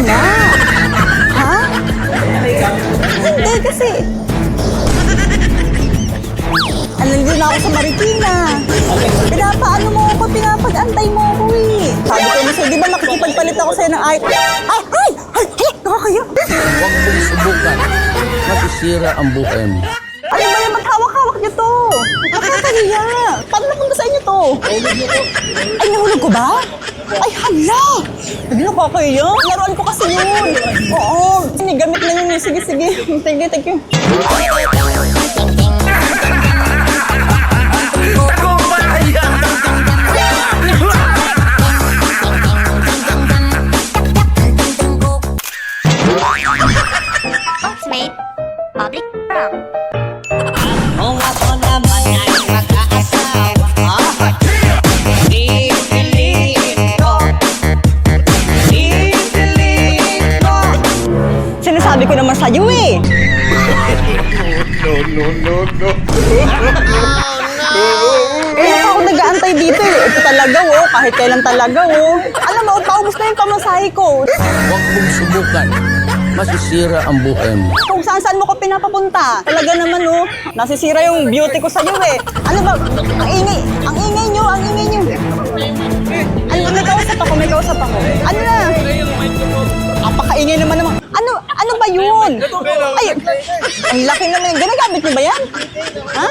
na. Ha? Hindi kasi... Nandito na ako sa Marikina. Pinapaano mo ako, pinapag-antay mo ako eh. Sabi ko na sa'yo, di ba makikipagpalit ako sa'yo ng ay... Nakakaya. Huwag mong subukan. Masisira ang buhay mo. Ano ba yan? Maghawak-hawak niyo to. Nakakaya. Paano napunta sa inyo to? Ay, nahulog ko ba? Ay, hala! Hindi nakakaya. Laruan ko kasi yun. Oo. Gamit na yun eh. Sige. Thank you. Ultimate Public Prom. Kung ako naman ay mag-aasawa, pipiliin ko. Sinasabi ko naman sa'yo eh. Eh, ako nag-aantay dito eh. Ito talaga oh. Kahit kailan talaga oh. Alam mo, paubos na yung pamasahe ko. Huwag mong subukan. Masisira ang buhay mo. Kung saan mo ko pinapapunta. Talaga naman oh. Nasisira yung beauty ko sa'yo eh. Ano ba? Ang ingay nyo. Ano, may kausap ako. Ano na? Apakaingay naman. Ano ba yun? Ay, ang laki naman. Ginagamit niyo ba yan? Ha?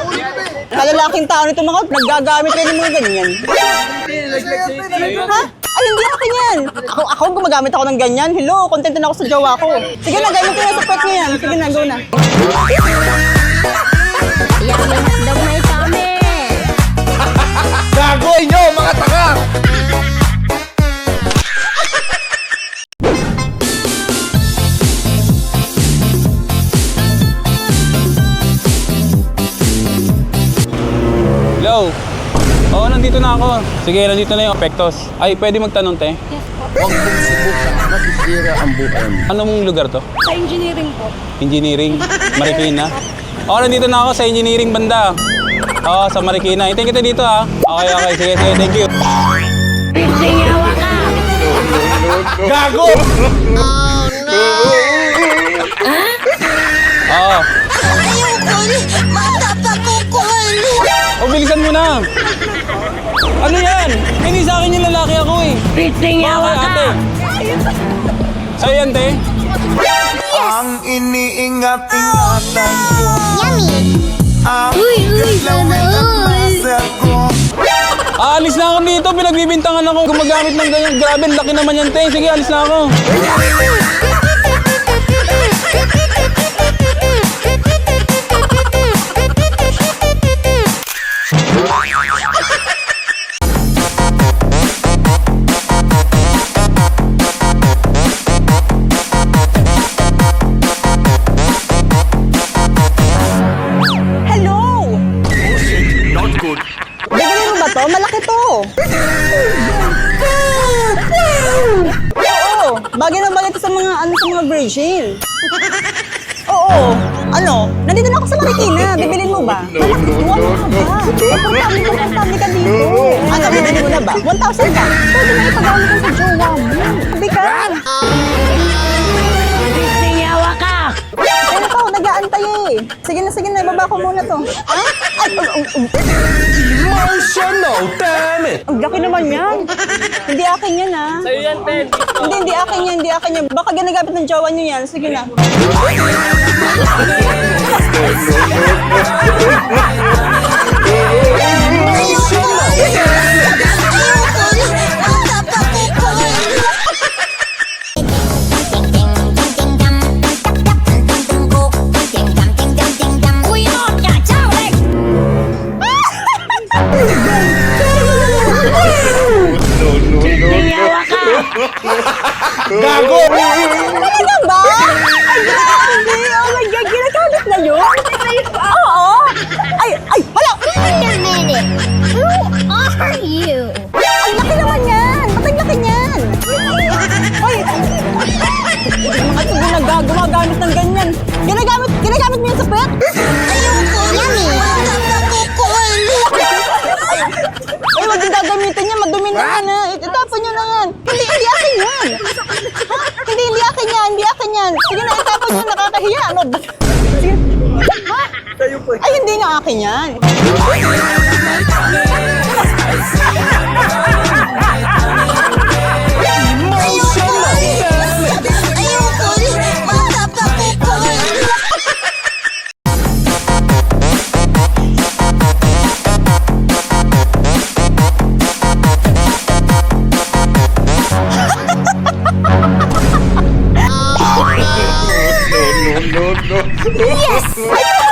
Kalalaking tao nito mga nagagamit rin ng mga ganyan. Ha? Ay, hindi akin yan. Ako gumagamit ako ng ganyan. Hello, content na ako sa jowa ko. Sige na, gamit ko na sa pet niya yan. Sige na, go na. Yummy hotdog may tummy. Gago inyo, mga tanga! Hello? Oo, nandito na ako. Sige, nandito na yung Apektos. Ay, pwede magtanong, te? Huwag mong subukan. Masisira ang buhay mo. Anong lugar to? Sa engineering po. Engineering? Marikina? Oo, nandito na ako sa engineering banda. Oo, sa Marikina. Hintayin kita dito, ha? Okay. Sige, thank you. Singawa ka. Gago! Oo. O, bilisan mo na. Ano yan? Hindi sa akin yung lalaki ako eh. Singawa Bakit, ka. ate? Sa'yo yan, te? Ang iniingat-ingatan ko Yummy. ang Uy, laser ko. Aalis na ako dito. Pinagbibintangan ako. Gumagamit ng ganyan. Grabe, laki naman yan, te. Sige, alis na ako. Hello! Bibili mo ba to? Malaki to. Oo. Bagay na bagay to sa mga Virgin. Oo. Ano? Nandito na ako sa Marikina. Bibilin mo ba? Malaki to. Ano ka ba? Komportable ka dito. Ano? Bibili mo na ba? 1,000 ka? Pwede na ipagamit ko sa jowa mo. Sabi ka. Singawa ka. Ano to? Nag-aantay eh. Sige na. Ibaba ko muna to. Ha? Ay, Emotional, damn it! ang laki naman yan. Hindi akin yan, ha? Sa'yo yan, Ted. Hindi akin yan. Baka ginagamit ng jowa niyo yan. Sige na. Singawa ka. Gago! Talaga ba? Ay, grabe! Oh my God, ginagamit na yun? Oo! Ay, hala! Wait a minute. Who are you? Ang laki naman yan! Ba't ang laki niyan? Ay! Mga ito gumagamit ng ganyan. Ginagamit mo yan sa pet? Yummy. Ay, wag yung gagamitin niya. Madumi na yan, ha? Itapon nyo na yan. Hindi akin yan. Ha? Hindi hindi akin yan. Sige na, itapon nyo, nakakahiya. Ano ba? Sige. Ha? Ay, hindi nga akin yan.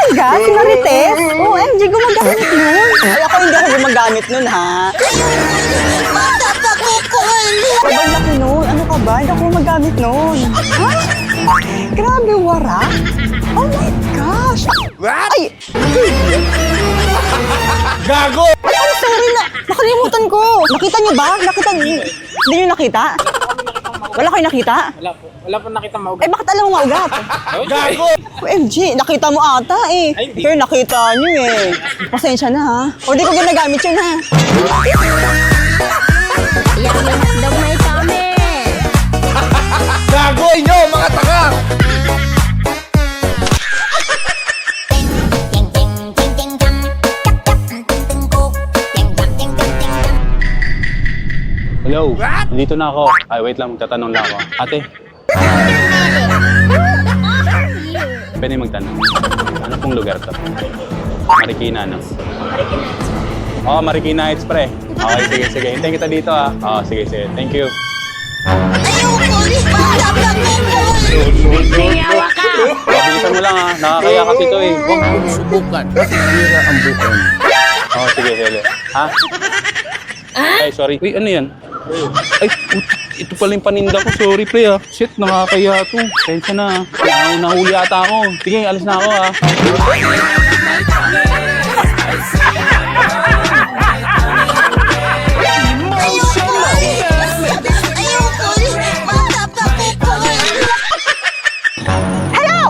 Talaga? Si Marites? OMG, gumagamit nun. Ay, ako hindi ako gumagamit nun, ha? Sobrang laki nun. Ano ka ba? Hindi ako gumagamit nun. Ha? Grabe, wara? Oh my gosh! What? Ay! Gago! Ay, I'm sorry na. Nakalimutan ko. Nakita niyo ba? Nakita niyo? Hindi niyo nakita? Wala kayo nakita? Wala po nakita maugat. Eh, bakit alam mo maugat? Gago! OMG, nakita mo ata eh. Ay, hindi. Pero nakita niyo eh. Pasensya na ha. O di ko ginagamit yun ha. Yummy hotdog may tummy. Gago inyo, mga tanga! Hello, nandito na ako. Ay, wait lang, magtatanong lang ako. Ate, pwede magtanong. Ano pong lugar to? Marikina, no? Oo, Marikina Heights, pre. Okay, sige, sige. Hintayin kita dito, ha? Oo, sige, sige. Thank you. Bilisan mo lang, ha? Nakakaya kasi to, eh. Huwag mong subukan. Masisira ang buhay mo. Oo, sige, sige. Ha? Ay, sorry. Uy, ano yan? Ay, ito pala yung paninda ko. Sorry, pre, ha. Shit, nakakaya to. Tensya na, ha. Nahuli ata ako. Sige, alis na ako, ha. Hello!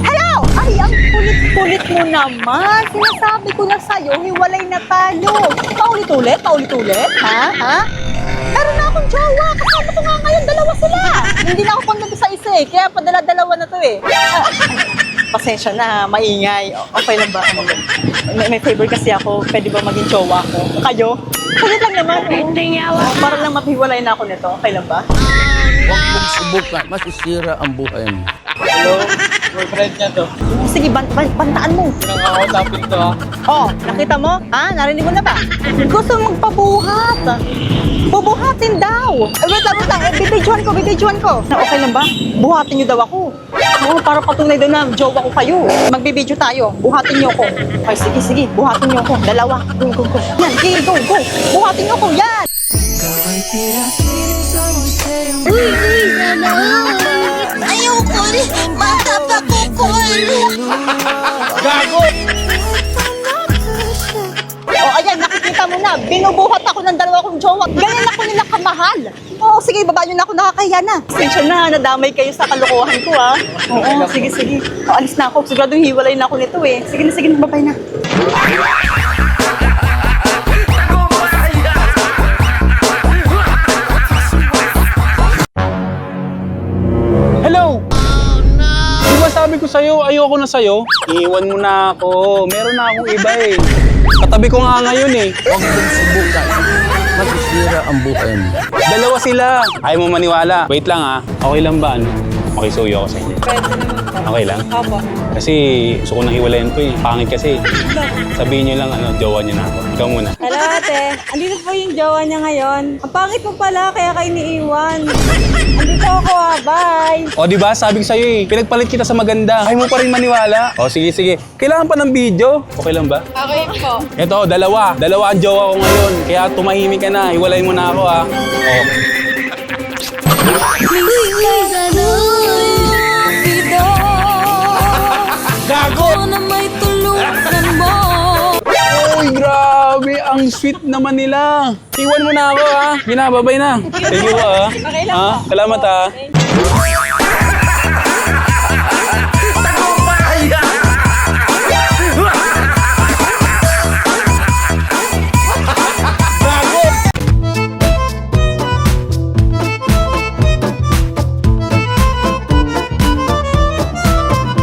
Hello! Ay, ang kulit-kulit mo naman. Sinasabi ko na sa'yo, hiwalay na tayo. Paulit-ulit? Paulit-ulit? Ha? Ha? Meron na akong jowa. Kasama ko nga ngayon, dalawa sila. Hindi na ako pang sa isa eh. Kaya padala-dalawa na to eh. Pasensya na, maingay. Okay lang ba? Ano, may favor kasi ako. Pwede ba maging jowa ko? Kayo? Kayo lang naman. Para lang mapihiwalay na ako nito. Okay lang ba? Huwag mong subukan. Masisira ang buhay mo. Hello, boyfriend niya to. Sige, bantaan mo. Pinangakausapin to, ha. Oh, nakita mo? Ha? Narinig mo na ba? Gusto mong pabuhat. Bubuhatin daw. Wait lang. Bibidyohan ko. Okay lang ba? Buhatin niyo daw ako. Oo, para patunay daw na jowa ko kayo. Magbibidyo tayo. Buhatin niyo ako. Okay, sige. Buhatin niyo ako. Dalawa. Go. Yan, sige, go. Buhatin niyo ako. Yan. Ayoko rin. Bata pa ko. Gago! Oh, ayan, nakikita mo na. Binubuhat ako ng dalawa kong jowa. Ganyan ako nila kamahal. Oo, sige, baba niyo na ako. Nakakahiya na. Pasensya na, nadamay kayo sa kalokohan ko, ha. Oo, sige. O, alis na ako. Sigurado hiwalay na ako nito, eh. Sige na, babay na. Hello! Di ba sabi ko sa'yo, ayoko na sa'yo? Iiwan mo na ako. Meron na akong iba, eh. Katabi ko nga ngayon, eh. Huwag mong subukan. Masisira ang buhay mo. Dalawa sila. Ayaw mo maniwala. Wait lang, ha. Okay lang ba, ano? Makisuyo ako sa inyo. Okay lang? Opo. Kasi gusto ko nang hiwalayan to, eh. Pangit kasi. Sabihin niyo lang, jowa niyo na ako. Ikaw muna. Hello ate, andito po yung jowa niya ngayon. Ang pangit mo pala, kaya kayo iniiwan. Andito ako bye. O, di ba? Sabi ko sa'yo, eh. Pinagpalit kita sa maganda. Ayaw mo pa rin maniwala. O, sige. Kailangan pa ng video. Okay lang ba? Okay po. Ito, dalawa. Dalawa ang jowa ko ngayon. Kaya tumahimik ka na. Hiwalay mo na ako, ha. O. Please, ano? Gago! Na may tulungan mo. Uy, grabe. Ang sweet naman nila. Iwan mo na ako, ha. Ginababay na. Thank you, ha. Okay lang Ha? po. Salamat, ha.